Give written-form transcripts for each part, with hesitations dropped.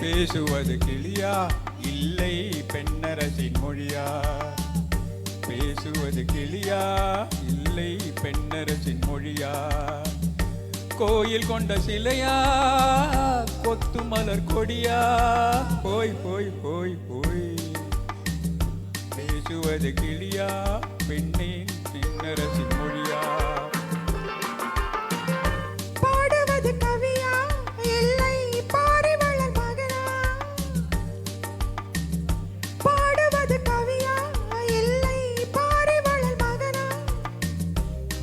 பேசுவது கிளியா இல்லை பெண்ணரசின் மொழியா? பேசுவது கிளியா இல்லை பெண்ணரசின் மொழியா? கோயில் கொண்ட சிலையா கொத்து மலர் கொடியா? போய் போய் போய் போய். பேசுவது கிளியா பெண்ணின் பெண்ணரசின் மொழியா? பாடுவது கவியா இல்லை பாரிவளல் மகனா?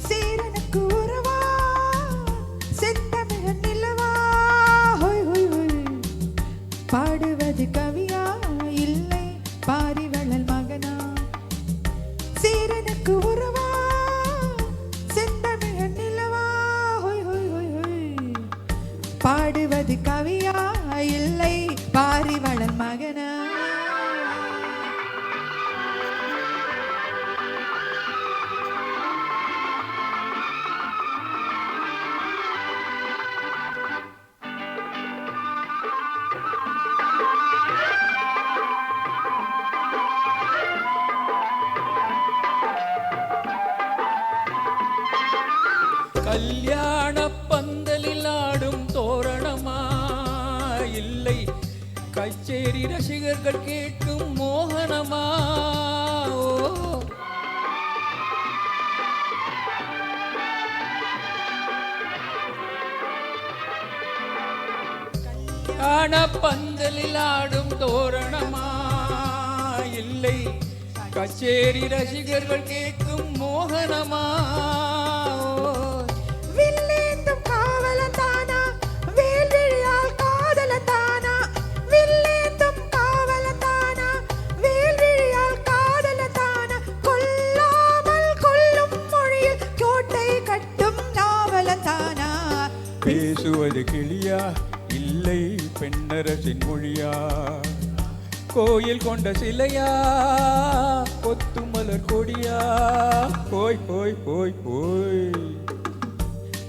சீரனுக்கு உறவா செந்தமிழன் நிலவா? பாடுவது கவியா இல்லை பாரிவளல் மகனா? கல்யாண பந்தலில் ஆடும் தோரணமா இல்லை கச்சேரி ரசிகர்கள் கேட்கும் மோகனமா? கல்யாண பந்தலில் ஆடும் தோரணமா இல்லை கச்சேரி ரசிகர்கள் கேட்கும் மோகனமா? பேசுவது கிளியா இல்லை பெண்ணரசின் மொழியா? கோயில் கொண்ட சிலையா கொத்து மலர் கொடியா? போய் போய் போய் போய்.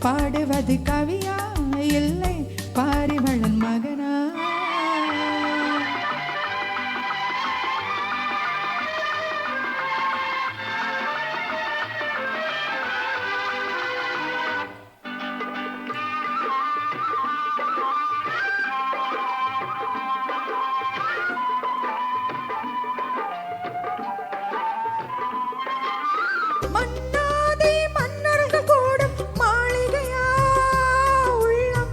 பாடுவது கவியா இல்லை பாரிவளன் மகனா? மன்னாதி மன்னர்கள் கூடும் மாளிகையா உள்ளம்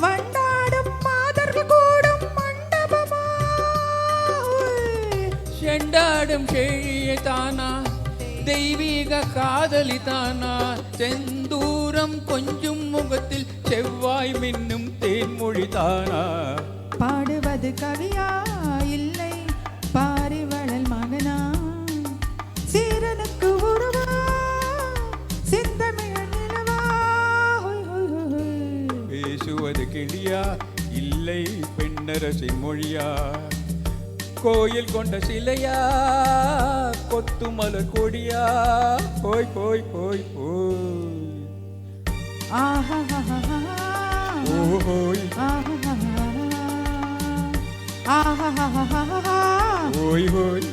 வண்டாடும் மாதர்கள் கூடும் மண்டபமா? செண்டாடும் செழிய தானா தெய்வீக காதலி தானா? செந்தூரம் கொஞ்சும் முகத்தில் செவ்வாய் மின்னும் தேன்மொழி தானா? பாடுவது கவியா இல்லை பாரிவளல் மகனா? சீரனுக்கு உருவா செந்தமிழன் நிலவா? பேசுவது கிளியா இல்லை பெண்ணரசின் மொழியா? கோயில் கொண்ட சிலையா கொத்து மலர் கொடியா? போய் போய் போய் போய். ஆஹா ஓஹோய் ஆஹா ஆஹா ஓய் ஹோய்.